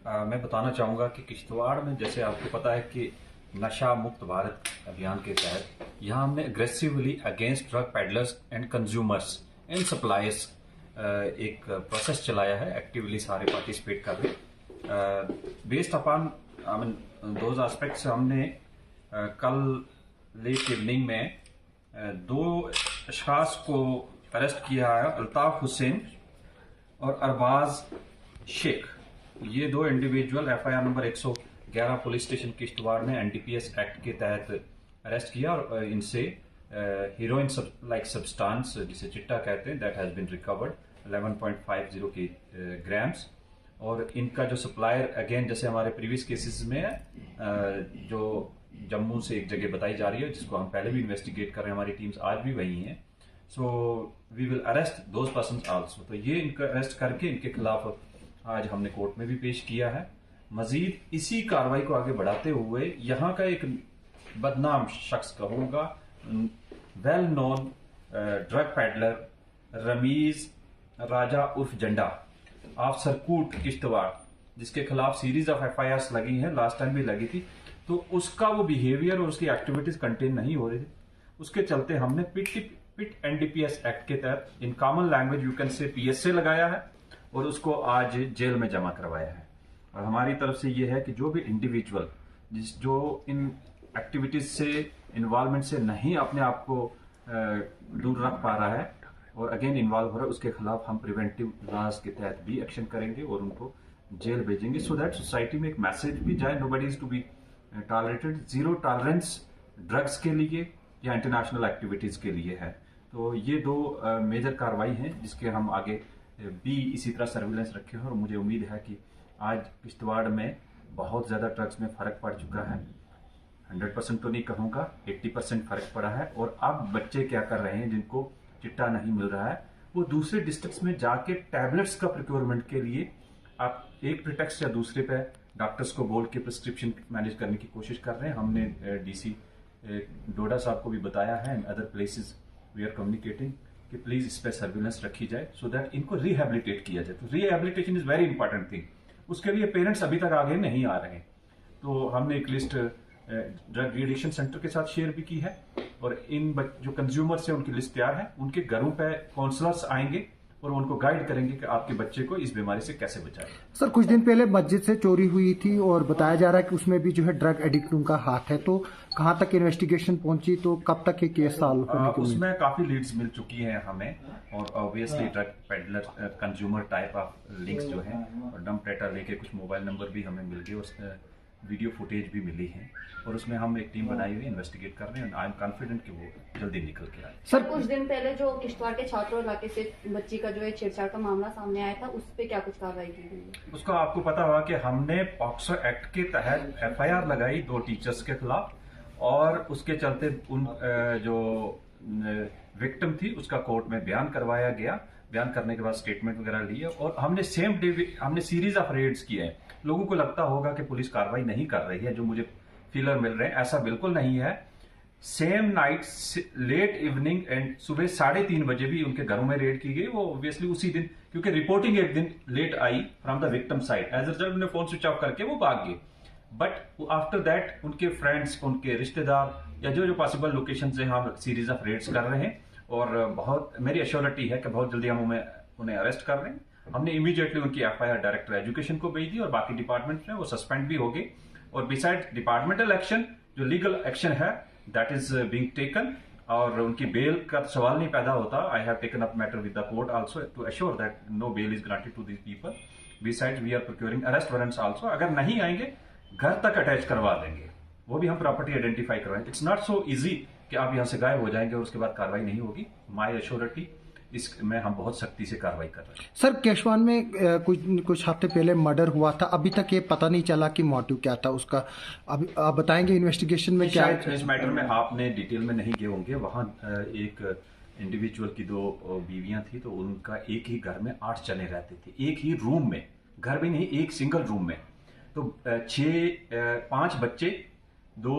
मैं बताना चाहूँगा कि किश्तवाड़ में जैसे आपको पता है कि नशा मुक्त भारत अभियान के तहत यहाँ हमने aggressively against drug peddlers and consumers and suppliers एक प्रोसेस चलाया है। एक्टिवली सारे पार्टिसिपेट कर रहे। बेस्ड अपॉन दोज एस्पेक्ट्स हमने कल लेट इवनिंग में दो अशखास को अरेस्ट किया है, अल्ताफ हुसैन और अरबाज शेख। ये दो individual FIR number 111 police station Kishtwar ने एनडीपीएस एक्ट के तहत अरेस्ट किया और इनसे हीरोइन लाइक सब्सटेंस जिसे चिट्टा कहते हैं that has been recovered 11.50 grams. और इनका जो सप्लायर अगेन जैसे हमारे प्रीवियस केसेस में जो जम्मू से एक जगह बताई जा रही है जिसको हम पहले भी इन्वेस्टिगेट कर रहे हैं, हमारी टीम्स आज भी वही हैं। So we will arrest those persons also. तो ये इनका अरेस्ट करके इनके खिलाफ आज हमने कोर्ट में भी पेश किया है। मजीद इसी कार्रवाई को आगे बढ़ाते हुए यहाँ का एक बदनाम शख्स कहूँगा, well known drug peddler Rameez Raja उर्फ जंडा ऑफ सरकूट किश्तवाड़, जिसके खिलाफ सीरीज ऑफ एफआईआर लगी हैं, लास्ट टाइम भी लगी थी, तो उसका वो बिहेवियर और उसकी एक्टिविटीज कंटेन नहीं हो रही थी। उसके चलते हमने पिट एनडीपीएस एक्ट के तहत in common language you can say PSA लगाया है और उसको आज जेल में जमा करवाया है। और हमारी तरफ से ये है कि जो भी इंडिविजुअल जो इन एक्टिविटीज से इन्वॉल्वमेंट से नहीं अपने आप को दूर रख पा रहा है और अगेन इन्वॉल्व हो रहा है, उसके खिलाफ हम प्रिवेंटिव लॉज के तहत भी एक्शन करेंगे और उनको जेल भेजेंगे, सो दैट सोसाइटी में एक मैसेज भी जाए, nobody is to be tolerated, zero tolerance drugs के लिए या इंटरनेशनल एक्टिविटीज के लिए है। तो ये दो मेजर कार्रवाई हैं जिसके हम आगे भी इसी तरह सर्विलेंस रखे हैं और मुझे उम्मीद है कि आज किश्तवाड़ में बहुत ज़्यादा ड्रग्स में फ़र्क पड़ चुका है। 100% तो नहीं कहूँगा, 80% फ़र्क पड़ा है। और अब बच्चे क्या कर रहे हैं जिनको चिट्टा नहीं मिल रहा है, वो दूसरे डिस्ट्रिक्ट्स में जाके टैबलेट्स का प्रोक्योरमेंट के लिए आप एक प्रिटेक्स्ट या दूसरे पे डॉक्टर्स को बोल के प्रिस्क्रिप्शन मैनेज करने की कोशिश कर रहे हैं। हमने डीसी डोडा साहब को भी बताया है and other places we are communicating कि प्लीज इस पर सर्विलेंस रखी जाए सो दैट इनको रिहेबिलिटेट किया जाए। तो rehabilitation is very important thing. उसके लिए पेरेंट्स अभी तक आगे नहीं आ रहे हैं। तो हमने एक लिस्ट ड्रग रीएडिक्शन सेंटर के साथ शेयर भी की है और इन जो कंज्यूमर्स हैं उनकी लिस्ट तैयार है। उनके घरों पे काउंसलर्स आएंगे और उनको गाइड करेंगे कि आपके बच्चे को इस बीमारी से कैसे बचाएं। सर, कुछ दिन पहले मस्जिद से चोरी हुई थी और बताया जा रहा है कि उसमें भी जो है ड्रग एडिक्ट उनका हाथ है, तो कहां तक इन्वेस्टिगेशन पहुंची, तो कब तक ये केस सॉल्व होने की? उसमें काफी लीड्स मिल चुकी हैं हमें और obviously drug peddler consumer type of links जो हैं और डंप डेटा लेके कुछ मोबाइल नंबर भी हमें मिल गए, उसमें वीडियो फुटेज भी मिली है और उसमें हम एक टीम बनाई हुई इन्वेस्टिगेट कर रहे हैं। आई एम कॉन्फिडेंट कि वो जल्दी निकल के आए। सर, कुछ दिन पहले जो किश्तवाड़ के छात्रों इलाके से बच्ची का जो है छेड़छाड़ का मामला सामने आया था, उस पर क्या कुछ कार्रवाई की गई है? उसका आपको पता होगा कि हमने पॉक्सो एक्ट के तहत एफआईआर लगाई 2 टीचर्स के खिलाफ और उसके चलते उन जो विक्टिम थी उसका कोर्ट में बयान करवाया गया। बयान करने के बाद स्टेटमेंट वगैरह लिए और हमने सेम डे हमने सीरीज ऑफ रेड्स किए हैं। लोगों को लगता होगा कि पुलिस कार्रवाई नहीं कर रही है, जो मुझे फीलर मिल रहे हैं, ऐसा बिल्कुल नहीं है। Same night late evening and सुबह 3:30 बजे भी उनके घरों में रेड की गई। वो ऑब्वियसली उसी दिन, क्योंकि रिपोर्टिंग एक दिन लेट आई from the victim side, as a result उन्होंने फोन स्विच ऑफ करके वो भाग गए। बट आफ्टर दैट उनके फ्रेंड्स, उनके रिश्तेदार या जो पॉसिबल लोकेशन से हम सीरीज ऑफ रेड्स कर रहे हैं और बहुत मेरी एश्योरिटी है कि बहुत जल्दी हम उन्हें अरेस्ट कर रहे हैं। हमने इमीडिएटली उनकी एफआईआर डायरेक्टर एजुकेशन को भेज दी और बाकी डिपार्टमेंट में वो सस्पेंड भी हो गए। और बिसाइड डिपार्टमेंटल एक्शन, जो लीगल एक्शन है दैट इज बीइंग टेकन और उनकी बेल का सवाल नहीं पैदा होता। I have taken up matter with the court also to assure that no bail is granted to these people. Beside we are procuring arrest warrants also. अगर नहीं आएंगे घर तक अटैच करवा देंगे, वो भी हम प्रॉपर्टी आइडेंटिफाई करवाएंगे। इट्स नॉट सो इजी कि आप यहां से गायब हो जाएंगे और उसके बाद कार्रवाई नहीं होगी। माई एश्योरिटी इसमें हम बहुत सख्ती से कार्रवाई कर रहे हैं। सर, केशवान में कुछ हफ्ते पहले मर्डर हुआ था, अभी तक ये पता नहीं चला कि मोटिव क्या था उसका। अभी आप बताएंगे इन्वेस्टिगेशन में क्या है? इस मैटर में आपने डिटेल में नहीं गए होंगे। वहां एक इंडिविजुअल की 2 बीवियां थी, तो उनका एक ही घर में 8 जने रहते थे, एक ही रूम में, घर में नहीं, एक सिंगल रूम में। तो 5 बच्चे, 2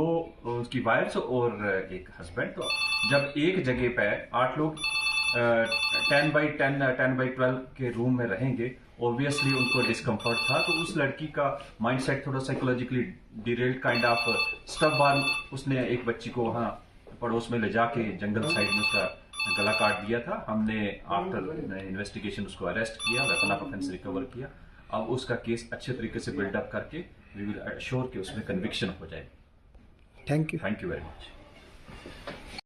उसकी वाइफ्स और एक हस्बैंड। तो जब एक जगह पे 8 लोग 10 बाई 12 के रूम में रहेंगे, ऑब्वियसली उनको डिस्कम्फर्ट था। तो उस लड़की का माइंडसेट थोड़ा साइकोलॉजिकली डिरेल्ड काइंड ऑफ स्टबबॉर्न, उसने एक बच्ची को वहाँ पड़ोस में ले जाके जंगल साइड में उसका गला काट दिया था। हमने आफ्टर इन्वेस्टिगेशन उसको अरेस्ट किया, वेपन ऑफ ऑफेंस रिकवर किया। अब उसका केस अच्छे तरीके से बिल्डअप करके वी विल अश्योर कि उसमें कन्विक्शन हो जाए। Thank you. Thank you very much.